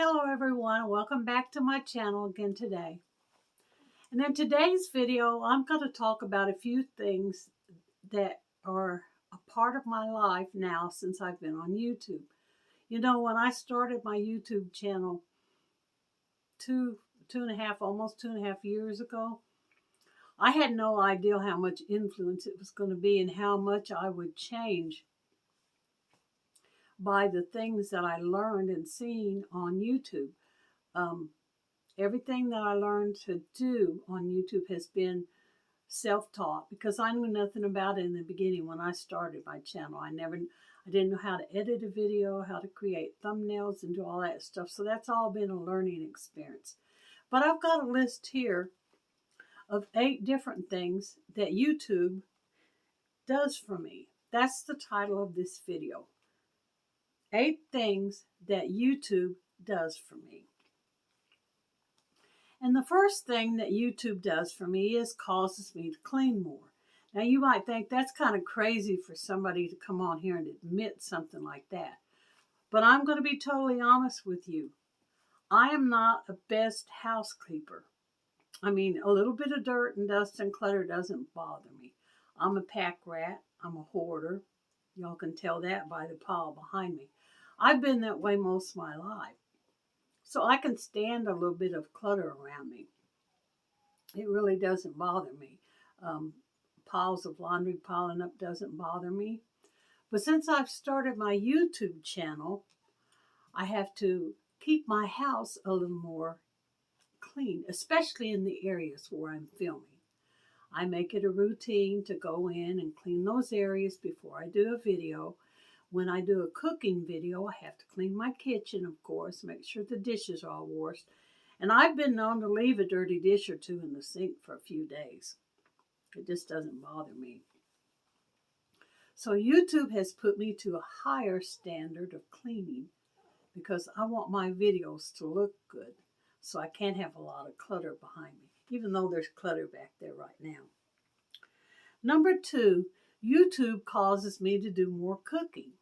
Hello everyone, welcome back to my channel again today. And in today's video, I'm going to talk about a few things that are a part of my life now since I've been on YouTube. You know, when I started my YouTube channel almost 2.5 years ago, I had no idea how much influence it was going to be and how much I would change by the things that I learned and seen on YouTube. Everything that I learned to do on YouTube has been self-taught because I knew nothing about it in the beginning when I started my channel. I didn't know how to edit a video, how to create thumbnails and do all that stuff. So that's all been a learning experience. But I've got a list here of 8 different things that YouTube does for me. That's the title of this video. 8 things that YouTube does for me. And the first thing that YouTube does for me is causes me to clean more. Now you might think that's kind of crazy for somebody to come on here and admit something like that. But I'm going to be totally honest with you. I am not a best housekeeper. I mean, a little bit of dirt and dust and clutter doesn't bother me. I'm a pack rat. I'm a hoarder. Y'all can tell that by the pile behind me. I've been that way most of my life. So I can stand a little bit of clutter around me. It really doesn't bother me. Piles of laundry piling up doesn't bother me. But since I've started my YouTube channel, I have to keep my house a little more clean, especially in the areas where I'm filming. I make it a routine to go in and clean those areas before I do a video. When I do a cooking video, I have to clean my kitchen, of course, make sure the dishes are all washed. And I've been known to leave a dirty dish or two in the sink for a few days. It just doesn't bother me. So YouTube has put me to a higher standard of cleaning because I want my videos to look good. So I can't have a lot of clutter behind me, even though there's clutter back there right now. Number 2, YouTube causes me to do more cooking.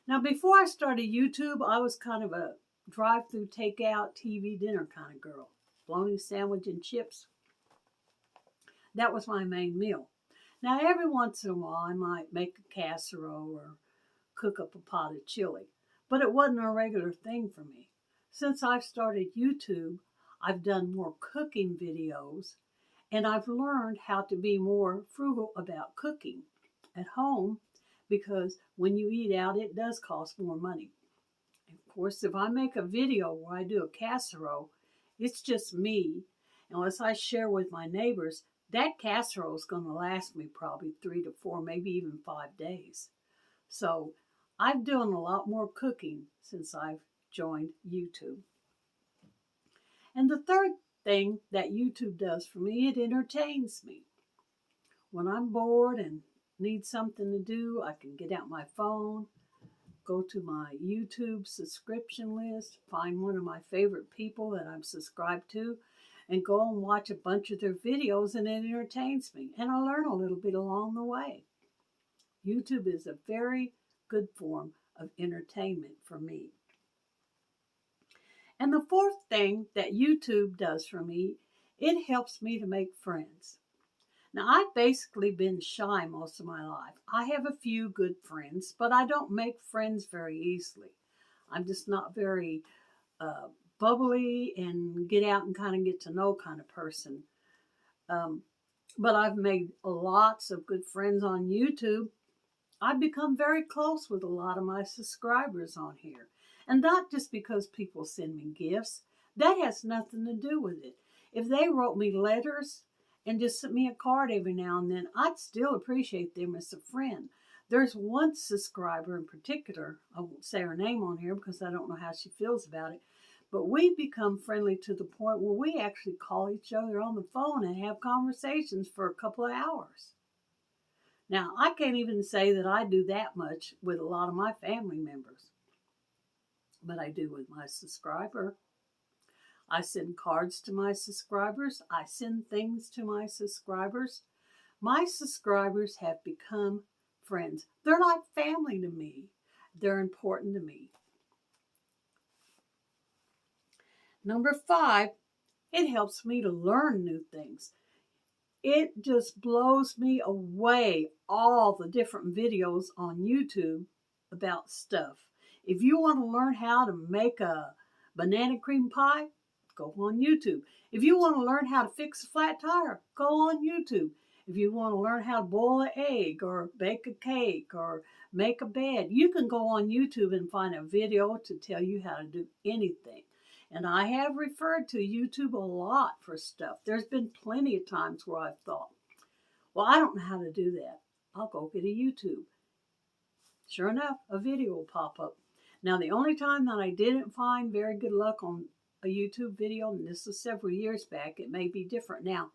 Now, before I started YouTube, I was kind of a drive-through, takeout, TV dinner kind of girl. Bologna sandwich and chips. That was my main meal. Now, every once in a while, I might make a casserole or cook up a pot of chili, but it wasn't a regular thing for me. Since I've started YouTube, I've done more cooking videos, and I've learned how to be more frugal about cooking at home because when you eat out, it does cost more money. Of course, if I make a video where I do a casserole, it's just me. Unless I share with my neighbors, that casserole is going to last me probably 3 to 4, maybe even 5 days. So I've done a lot more cooking since I've joined YouTube. And the third thing that YouTube does for me, it entertains me. When I'm bored and need something to do, I can get out my phone, go to my YouTube subscription list, find one of my favorite people that I'm subscribed to, and go and watch a bunch of their videos, and it entertains me. And I learn a little bit along the way. YouTube is a very good form of entertainment for me. And the fourth thing that YouTube does for me, it helps me to make friends. Now, I've basically been shy most of my life. I have a few good friends, but I don't make friends very easily. I'm just not very bubbly and get out and kind of get to know kind of person. But I've made lots of good friends on YouTube. I've become very close with a lot of my subscribers on here. And not just because people send me gifts. That has nothing to do with it. If they wrote me letters and just sent me a card every now and then, I'd still appreciate them as a friend. There's one subscriber in particular, I won't say her name on here because I don't know how she feels about it, but we've become friendly to the point where we actually call each other on the phone and have conversations for a couple of hours. Now, I can't even say that I do that much with a lot of my family members, but I do with my subscriber. I send cards to my subscribers. I send things to my subscribers. My subscribers have become friends. They're like family to me. They're important to me. Number 5, it helps me to learn new things. It just blows me away, all the different videos on YouTube about stuff. If you want to learn how to make a banana cream pie, go on YouTube. If you want to learn how to fix a flat tire, go on YouTube. If you want to learn how to boil an egg or bake a cake or make a bed, you can go on YouTube and find a video to tell you how to do anything. And I have referred to YouTube a lot for stuff. There's been plenty of times where I've thought, well, I don't know how to do that. I'll go get a YouTube. Sure enough, a video will pop up. Now, the only time that I didn't find very good luck on a YouTube video, and this was several years back, it may be different now.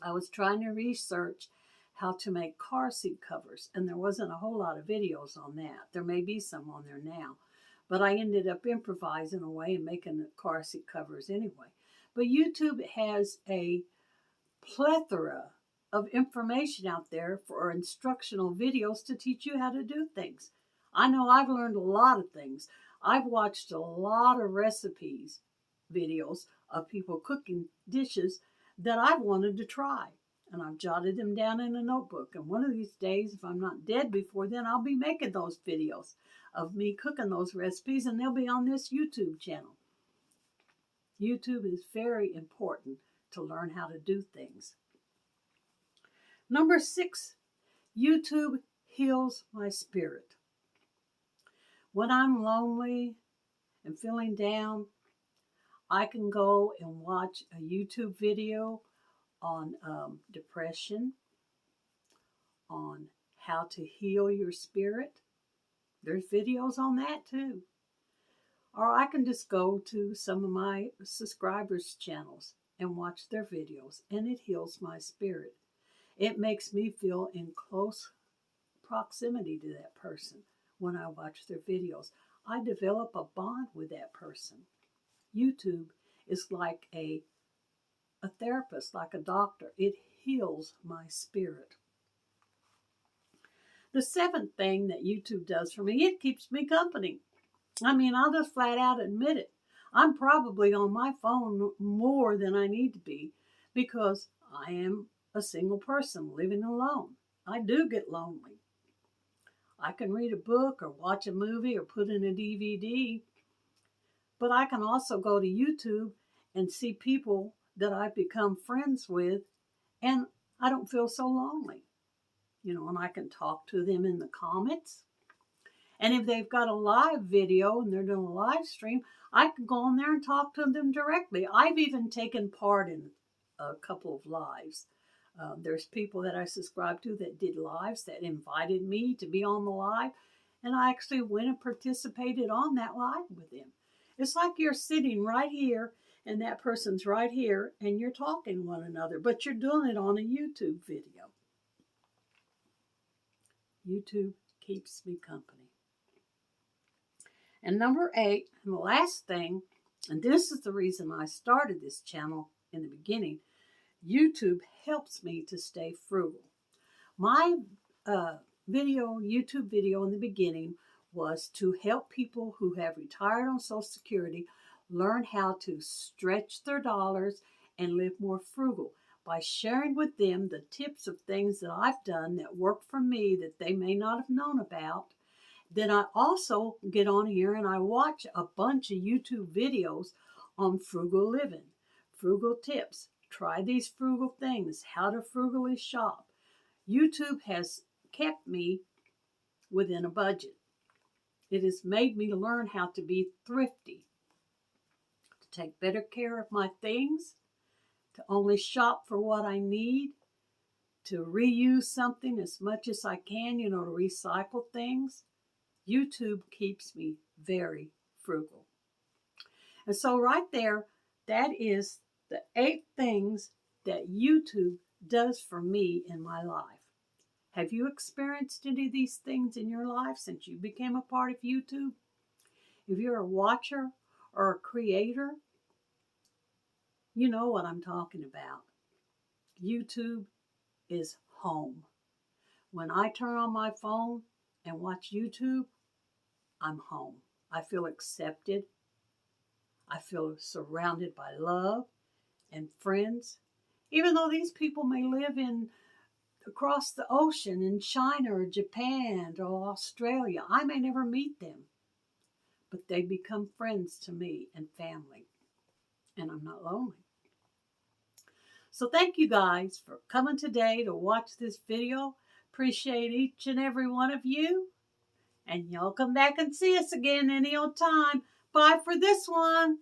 I was trying to research how to make car seat covers, and there wasn't a whole lot of videos on that. There may be some on there now. But I ended up improvising away and making the car seat covers anyway. But YouTube has a plethora of information out there for instructional videos to teach you how to do things. I know I've learned a lot of things. I've watched a lot of recipes videos of people cooking dishes that I've wanted to try. And I've jotted them down in a notebook. And one of these days, if I'm not dead before then, I'll be making those videos of me cooking those recipes, and they'll be on this YouTube channel. YouTube is very important to learn how to do things. Number 6, YouTube heals my spirit. When I'm lonely and feeling down, I can go and watch a YouTube video on depression, on how to heal your spirit. There's videos on that too. Or I can just go to some of my subscribers' channels and watch their videos, and it heals my spirit. It makes me feel in close proximity to that person when I watch their videos. I develop a bond with that person. YouTube is like a therapist, like a doctor. It heals my spirit. The 7th thing that YouTube does for me, it keeps me company. I mean, I'll just flat out admit it. I'm probably on my phone more than I need to be because I am a single person living alone. I do get lonely. I can read a book or watch a movie or put in a DVD, but I can also go to YouTube and see people that I've become friends with, and I don't feel so lonely. And I can talk to them in the comments. And if they've got a live video and they're doing a live stream, I can go on there and talk to them directly. I've even taken part in a couple of lives. There's people that I subscribe to that did lives that invited me to be on the live, and I actually went and participated on that live with them. It's like you're sitting right here and that person's right here and you're talking to one another, but you're doing it on a YouTube video. YouTube keeps me company. And number 8, and the last thing, and this is the reason I started this channel in the beginning, YouTube helps me to stay frugal. My YouTube video in the beginning was to help people who have retired on Social Security learn how to stretch their dollars and live more frugal by sharing with them the tips of things that I've done that work for me that they may not have known about. Then I also get on here and I watch a bunch of YouTube videos on frugal living, frugal tips, try these frugal things, how to frugally shop. YouTube has kept me within a budget. It has made me learn how to be thrifty, to take better care of my things, to only shop for what I need, to reuse something as much as I can, to recycle things. YouTube keeps me very frugal. And so right there, that is the 8 things that YouTube does for me in my life. Have you experienced any of these things in your life since you became a part of YouTube? If you're a watcher or a creator, you know what I'm talking about. YouTube is home. When I turn on my phone and watch YouTube, I'm home. I feel accepted. I feel surrounded by love and friends. Even though these people may live in across the ocean in China or Japan or Australia, I may never meet them, but they become friends to me and family, and I'm not lonely. So thank you guys for coming today to watch this video. Appreciate each and every one of you. And y'all come back and see us again any old time. Bye for this one.